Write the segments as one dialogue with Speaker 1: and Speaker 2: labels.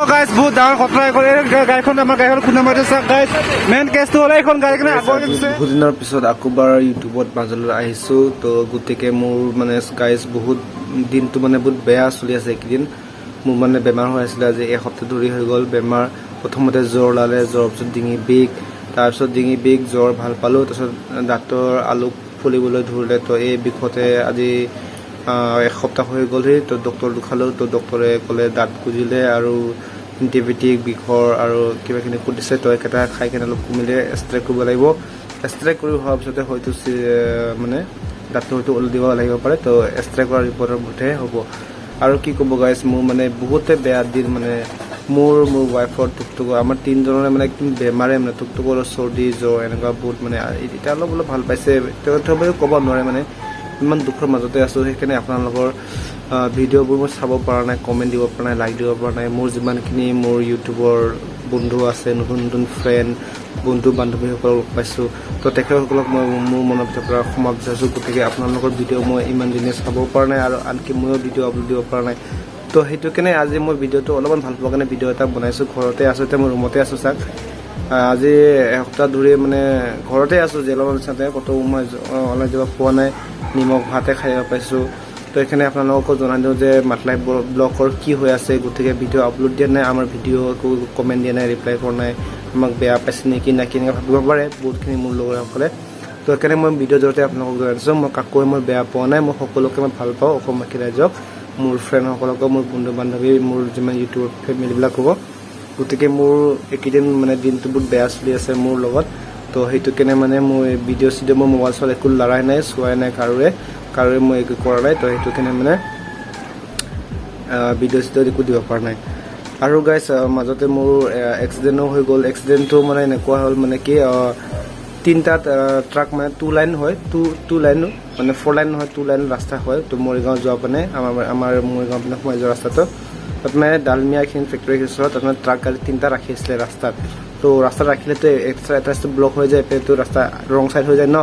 Speaker 1: Guys বহুত ডাঙৰ ঘটনা গাড়ীখন আমাৰ গাড়ীখন খুন্দা মাৰিছে গাইজ মেইন কেছটো হ'লে এইখন গাড়ীখনে বহুত দিনৰ পিছত আকৌবাৰ ইউটিউবত মাজলৈ আহিছো তো গতিকে মোৰ মানে গাইজ বহুত দিনটো মানে বহুত বেয়া চলি আছে এইকেইদিন মোৰ মানে বেমাৰ হৈ আছিলে আজি এসপ্তাহ ধৰি হৈ গ'ল বেমাৰ প্ৰথমতে জ্বৰ ওলালে জ্বৰ পিছত ডিঙি বিষ তাৰপিছত ডিঙি বিষ জ্বৰ ভাল পালোঁ তাৰপিছত দাঁতৰ আলু ফুলিবলৈ ধৰিলে তো এই বিষতে আজি এসপ্তাহ হৈ গ'লহি তো ডক্টৰ দেখালোঁ তো ডক্টৰে ক'লে দাঁত গুজিলে আৰু এণ্টিবায়'টিক বিষৰ আৰু কিবাখিনি সুধিছে তো একেটা খাই কিনে অলপ কমিলে ষ্ট্ৰেক কৰিব লাগিব ষ্ট্ৰেক কৰি হোৱাৰ পিছতে হয়তো মানে দাঁতটো হয়তো ওলাই দিব লাগিব পাৰে তো ষ্ট্ৰেক কৰাৰ ৰিপৰ্টৰ মতেহে হ'ব আৰু কি ক'ব গাইজ মোৰ মানে বহুতে বেয়া দিন মানে মোৰ ৱাইফৰ টুকটুকৰ আমাৰ তিনিজনৰে মানে একদম বেমাৰে মানে টুকটুকৰ চৰ্দি জ্বৰ এনেকুৱা বহুত মানে এতিয়া অলপ ভাল পাইছে তথাপিও ক'ব নোৱাৰে মানে ইমান দুখৰ মাজতে আছোঁ সেইকাৰণে আপোনালোকৰ ভিডিঅ'বোৰ মই চাব পৰা নাই কমেণ্ট দিব পৰা নাই লাইক দিব পৰা নাই মোৰ যিমানখিনি মোৰ ইউটিউবৰ বন্ধু আছে নতুন নতুন ফ্ৰেণ্ড বন্ধু বান্ধৱীসকলক পাইছোঁ তো তেখেতসকলক মই মোৰ মনৰ ভিতৰৰ পৰা ক্ষমা বিচাৰিছোঁ গতিকে আপোনালোকৰ ভিডিঅ' মই ইমান দিনে চাব পৰা নাই আৰু আনকি ময়ো ভিডিঅ' আপলোড দিব পৰা নাই তো সেইটো কাৰণে আজি মই ভিডিঅ'টো অলপমান ভাল পোৱাৰ কাৰণে ভিডিঅ' এটা বনাইছোঁ ঘৰতে আছোঁ এতিয়া মই ৰুমতে আছোঁ চাওক আজি এসপ্তাহ ধৰি মানে ঘৰতে আছোঁ জেলৰ নিচিনাতে ক'তো মই অনলাইন যাব পোৱা নাই নিমখ ভাতে খাই পাইছোঁ তো এইখিনি আপোনালোককো জনাই দিওঁ যে মাতলাই ব্লগৰ কি হৈ আছে গতিকে ভিডিঅ' আপলোড দিয়া নাই আমাৰ ভিডিঅ' একো কমেণ্ট দিয়া নাই ৰিপ্লাই কৰা নাই আমাক বেয়া পাইছে নেকি না কেনেকৈ ভাবিব পাৰে বহুতখিনি মোৰ লগৰসকলে তো সেইকাৰণে মই ভিডিঅ'ৰ জৰিয়তে আপোনালোকক জনাই দিছোঁ মই কাকোৱে মই বেয়া পোৱা নাই মই সকলোকে মই ভাল পাওঁ অসমবাসী ৰাইজক মোৰ ফ্ৰেণ্ডসকলকো মোৰ বন্ধু বান্ধৱী মোৰ যিমান ইউটিউবৰ ফেমিলিবিলাক হ'ব গতিকে মোৰ এইকেইদিন মানে দিনটো বহুত বেয়া চলি আছে মোৰ লগত তো সেইটো কাৰণে মানে মই ভিডিঅ' চিডিঅ' মই মোবাইল চোৱাত একো লৰাই নাই চোৱাই নাই কাৰোৰে মই একো কৰা নাই তো সেইটো কাৰণে মানে ভিডিঅ' চিডিঅ' একো দিব পৰা নাই আৰু গাইজ মাজতে মোৰ এক্সিডেণ্টো হৈ গ'ল এক্সিডেণ্টটো মানে এনেকুৱা হ'ল মানে কি তিনিটাত ট্ৰাক মানে টু লাইন হয় টু লাইন মানে 4 লাইন নহয় 2 লাইন ৰাস্তা হয় তো মৰিগাঁও যোৱা মানে আমাৰ মৰিগাঁও পিনে সোমাই যোৱা ৰাস্তাটো তাত মানে ডালমিয়া এইখিনি ফেক্টৰী ওচৰত তাত মানে ট্ৰাক গাড়ী তিনিটা ৰাখি আছিলে ৰাস্তাত তো ৰাস্তাত ৰাখিলেতো এটা ব্লক হৈ যায় তো ৰাস্তা ৰং চাইড হৈ যায় ন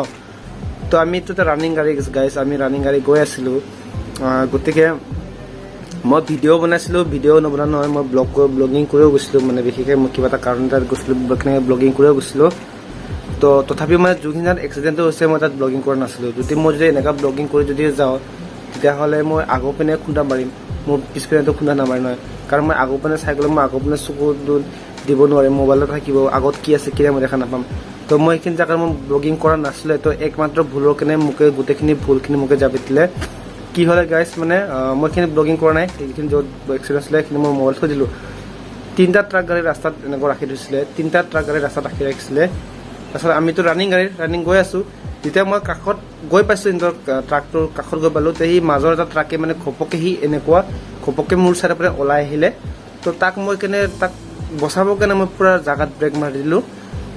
Speaker 1: তো আমিতো ৰানিং গাড়ী গাইজ আমি ৰানিং গাড়ী গৈ আছিলোঁ গতিকে মই ভিডিঅ' বনাইছিলোঁ ভিডিঅ' নবনা নহয় মই ব্লগিং কৰিও গৈছিলোঁ মানে বিশেষকৈ মই কিবা এটা কাৰণ এটাত গৈছিলোঁ ব্লগিং কৰিও গৈছিলোঁ তো তথাপিও মানে যোনখিনিত এক্সিডেণ্টটো হৈছে মই তাত ব্লগিং কৰা নাছিলোঁ যদি মই যদি এনেকুৱা ব্লগিং কৰি যদি যাওঁ তেতিয়াহ'লে মই আগৰ পিনে খুন্দা মাৰিম মোৰ পিছপিনেতো খুন্দা নামাৰি নহয় কাৰণ মই আগৰ পিনে চাই গ'লে মই আগৰ পিনে চকু দিব নোৱাৰিম মোবাইলত থাকিব আগত কি আছে কি নাই মই দেখা নাপাম তো মই এইখিনি জেগাত মই ব্লগিং কৰা নাছিলে তো একমাত্ৰ ভুলৰ কাৰণে মোকে গোটেইখিনি ভুলখিনি মোকে জাপি দিলে কি হ'লে গাইজ মানে মই এইখিনি ব্লগিং কৰা নাই এইখিনি য'ত এক্সিডেণ্ট আছিলে সেইখিনি মই মোবাইল থৈ দিলোঁ তিনিটা ট্ৰাক গাড়ী ৰাস্তাত এনেকৈ ৰাখি থৈছিলে তিনিটা ট্ৰাক গাড়ী ৰাস্তাত ৰাখিছিলে তাৰপিছত আমিতো ৰানিং গৈ আছোঁ যেতিয়া মই কাষত গৈ পাইছোঁ সিহঁতৰ ট্ৰাকটোৰ কাষত গৈ পালোঁ সেই মাজৰ এটা ট্ৰাকে মানে ঘপককৈ মোৰ চাইডৰ পৰা ওলাই আহিলে তো তাক বচাবৰ কাৰণে মই পূৰা জাগাত ব্ৰেক মাৰি দিলোঁ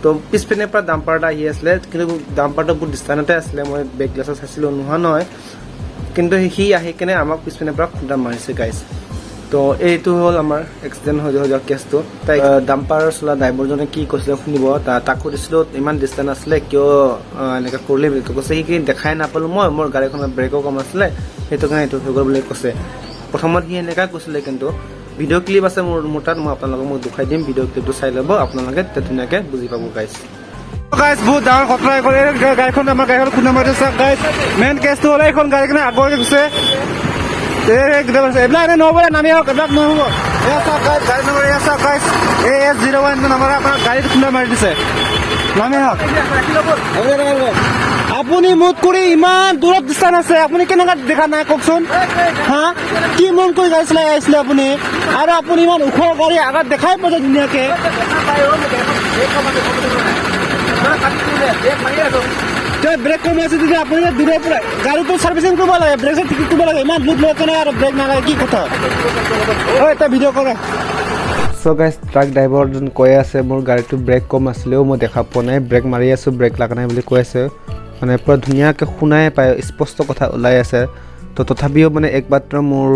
Speaker 1: তো পিছপিনে পৰা ডাম্পাৰ এটা আহি আছিলে কিন্তু ডাম্পাৰটো বহুত ডিষ্টেঞ্চতে আছিলে মই বেক গ্লাছত চাইছিলোঁ নোহোৱা নহয় কিন্তু সি আহি কেনে আমাক পিছপিনে পৰা খুন্দা মাৰিছে গাইজ তো এইটো হ'ল আমাৰ এক্সিডেণ্ট হৈ যোৱা কেছটো তাই ডাম্পাৰ চলা ড্ৰাইভাৰজনে কি কৈছিলে শুনিব তাক সুধিছিলোঁ ইমান ডিষ্টেঞ্চ আছিলে কিয় এনেকৈ কৰিলে বুলি কৈছে সেইখিনি দেখাই নাপালোঁ মোৰ গাড়ীখনত ব্ৰেকো কম আছিলে সেইটো কাৰণে এইটো হৈ গ'ল বুলি কৈছে প্ৰথমত সি এনেকৈ কৈছিলে কিন্তু ভিডিঅ' ক্লিপ আছে মোৰ তাত মই আপোনালোকক মই দেখুৱাই দিম ভিডিঅ' ক্লিপটো চাই ল'ব আপোনালোকে ধুনীয়াকৈ বুজি পাব গাইজ বহুত ডাঙৰ ঘটনা গাড়ীখন আমাৰ গাড়ীখন খুন্দা মাৰিছে গাইজ মেইন কেছটো হ'লে এইখন গাড়ীখনে আগৰকৈ গৈছে এইবিলাক এনে নহ'ব নামি আহক এইবিলাক নহ'ব এয়া চাওক গাইজ গাড়ী নম্বৰ এয়া চাওক গাইজ AS01 নম্বৰ আপোনাৰ গাড়ীত খুন্দা মাৰি দিছে নামি আহক আপুনি মোত কৰি ইমান দূৰত ডিষ্টেঞ্চ আছে আপুনি কেনেকৈ দেখা নাই কওকচোন হা কি মন কৰি গাড়ী চলাই আহিছিলে আপুনি আৰু আপুনি ইমান ওখ গাড়ী আগত দেখাই পাইছে ধুনীয়াকৈ ব্ৰেক কম আছে যদি আপুনি দূৰৰ পৰা গাড়ীটো ছাৰ্ভিচিং কৰিব লাগে ব্ৰেক ঠিক কৰিব লাগে ইমান দূৰ লৈ কেনে আৰু ব্ৰেক নালাগে কি কথা এটা ভিডিঅ' কৰে চ' গাইজ ট্ৰাক ড্ৰাইভাৰজন কৈ আছে মোৰ গাড়ীটো ব্ৰেক কম আছিলেও মই দেখা পোৱা নাই ব্ৰেক মাৰি আছোঁ ব্ৰেক লগা নাই বুলি কৈ আছে মানে পূৰা ধুনীয়াকৈ শুনাই পায় স্পষ্ট কথা ওলাই আছে তো তথাপিও মানে একমাত্ৰ মোৰ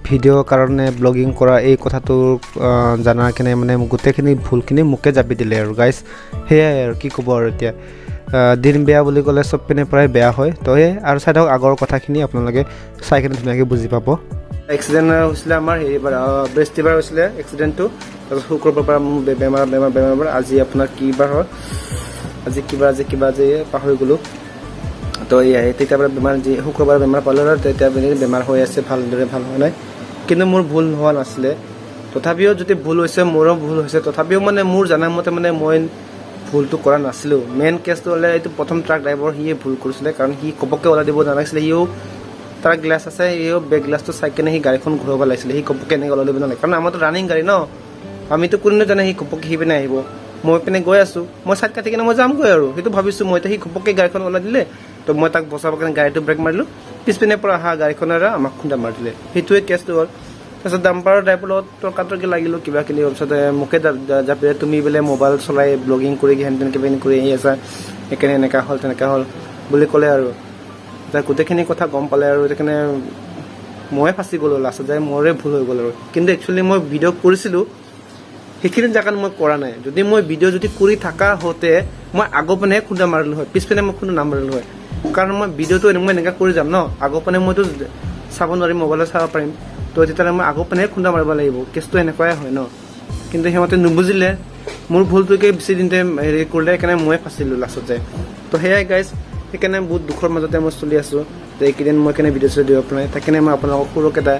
Speaker 1: ভিডিঅ'ৰ কাৰণে ব্লগিং কৰা এই কথাটো জনাৰ কাৰণে মানে গোটেইখিনি ভুলখিনি মোকে জাপি দিলে আৰু গাইজ সেয়াই আৰু কি ক'ব আৰু এতিয়া দিন বেয়া বুলি ক'লে চব পিনে পৰাই বেয়া হয় তো আৰু চাই থাকক আগৰ কথাখিনি আপোনালোকে চাই কিনে ধুনীয়াকৈ বুজি পাব এক্সিডেণ্ট হৈছিলে আমাৰ হেৰিবাৰ বৃহস্পতিবাৰ হৈছিলে এক্সিডেণ্টটো। তাৰপিছত শুক্ৰবাৰৰ পৰা মোৰ বেমাৰ আজি আপোনাৰ কি বাৰ হয়, আজি কিবা যে পাহৰি গ'লোঁ। তো এয়াই তেতিয়াৰ পৰা বেমাৰ যি শুক্ৰবাৰ বেমাৰ পালোঁ আৰু তেতিয়া বেমাৰ হৈ আছে, ভালদৰে ভাল হোৱা নাই। কিন্তু মোৰ ভুল হোৱা নাছিলে, তথাপিও যদি ভুল হৈছে মোৰো ভুল হৈছে, তথাপিও মানে মোৰ জনামতে মানে মই ভুলটো কৰা নাছিলোঁ। মেইন কেছটো হ'লে এইটো প্ৰথম ট্ৰাক ড্ৰাইভাৰ সিয়ে ভুল কৰিছিলে, কাৰণ সি ঘপককৈ ওলাই দিব নালাগিছিলে। সিও তাৰ গ্লাছ আছে, সিও বেক গ্লাছটো চাই কেনে সি গাড়ীখন ঘূৰাব লাগিছিলে। সি ঘপককৈ এনেকৈ ওলাই দিব নালাগে, কাৰণ আমাৰতো ৰানিং গাড়ী ন, আমিতো কোনেও জানে সি ঘপককৈ সি পিনে আহিব। মই পিনে গৈ আছোঁ, মই চাইড কাটি কিনে মই যামগৈ আৰু সেইটো ভাবিছোঁ মই। এতিয়া সি ঘপককৈ গাড়ীখন ওলাই দিলে, তো মই তাক বচাবৰ কাৰণে গাড়ীটো ব্ৰেক মাৰিলোঁ, পিছপিনে পৰা অহা গাড়ীখনেৰে আমাক খুন্দা মাৰি দিলে। সেইটোৱে কেছটো হ'ল। তাৰপিছত ডাম্পাৰৰ ড্ৰাইভাৰৰ লগত তৰ্কাতৰ্কি লাগিলোঁ, কিবা কিবি। তাৰপিছত মোকে জাপিলে, তুমি বোলে মোবাইল চলাই ব্লগিং কৰি হেন তেন কিবা কিবি কৰি আহি আছা, সেইকাৰণে এনেকুৱা হ'ল তেনেকুৱা হ'ল বুলি ক'লে আৰু। এতিয়া গোটেইখিনি কথা গম পালে আৰু সেইকাৰণে ময়ে ফাঁচি গ'লোঁ লাষ্টত, যায় মোৰে ভুল হৈ গ'ল আৰু। কিন্তু একচুৱেলি মই ভিডিঅ' কৰিছিলোঁ, সেইখিনি জেগাত মই কৰা নাই। যদি মই ভিডিঅ' যদি কৰি থকা হওঁতে মই আগৰ পিনেহে খুন্দা মাৰিলোঁ হয়, পিছপিনে মই খুন্দা নামাৰিলোঁ হয়। কাৰণ মই ভিডিঅ'টো মই এনেকৈ কৰি যাম ন, আগৰ পিনে মইতো চাব নোৱাৰিম, মোবাইলত চাব পাৰিম। তো তেতিয়াহ'লে মই আগৰ পিনেহে খুন্দা মাৰিব লাগিব, কেছটো এনেকুৱাই হয় ন। কিন্তু সিহঁতে নুবুজিলে, মোৰ ভুলটোকে বেছি দিনতে হেৰি কৰিলে, সেইকাৰণে ময়ে ফাঁচিলোঁ লাষ্টত যায়। তো সেয়াই গাইজ, সেইকাৰণে বহুত দুখৰ মাজতে মই চলি আছোঁ যে এইকেইদিন মই কেনে ভিডিঅ' চিডিঅ' দিব পৰা নাই। সেইকাৰণে মই আপোনালোকক সৰুকৈ এটা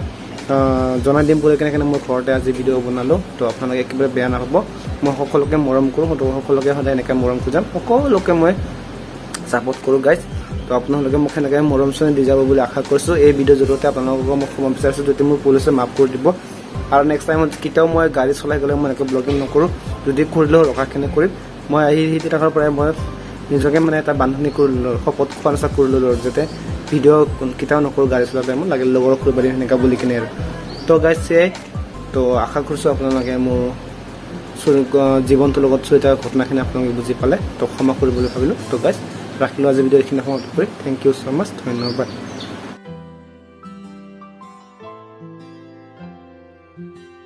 Speaker 1: জনাই দিম বুলি কেনে মই ঘৰতে আজি ভিডিঅ' বনালোঁ। তো আপোনালোকে একেবাৰে বেয়া নাপাব, মই সকলোকে মৰম কৰোঁ, সকলোকে সদায় এনেকৈ মৰম খোজাম, সকলোকে মই ছাপোৰ্ট কৰোঁ গাইজ। তো আপোনালোকে মোক সেনেকৈ মৰম চৰম দি যাব বুলি আশা কৰিছোঁ। এই ভিডিঅ'ৰ জৰিয়তে আপোনালোকক মই ক'ব বিচাৰিছোঁ, যদি মোৰ ভুল হৈছে মাফ কৰি দিব। আৰু নেক্সট টাইমত কেতিয়াও মই গাড়ী চলাই গ'লে মই এনেকৈ ব্লগিং নকৰোঁ, যদি কৰিলেও ৰখাখিনি কৰিম। মই আহি সেই দিনাখনৰ পৰাই মই নিজকে মানে এটা বান্ধনি কৰি ল'লোঁ, শপত খোৱা নিচিনা কৰি ল'লোঁ আৰু, যাতে ভিডিঅ' কেতিয়াও নকৰোঁ গাড়ী চলোৱা টাইমত, লাগিলে লগৰক কৰিব পাৰিম সেনেকুৱা বুলি কিনে আৰু। তো গাইজ সেয়াই, তো আশা কৰিছোঁ আপোনালোকে মোৰ জীৱনটোৰ লগত জড়িত ঘটনাখিনি আপোনালোকে বুজি পালে। তো ক্ষমা কৰিবলৈ ভাবিলোঁ। তো গাইজ ৰাখিলোঁ আজি ভিডিঅ' এইখিনি সমাপ্ত কৰি। থেংক ইউ ছ' মাছ, ধন্যবাদ।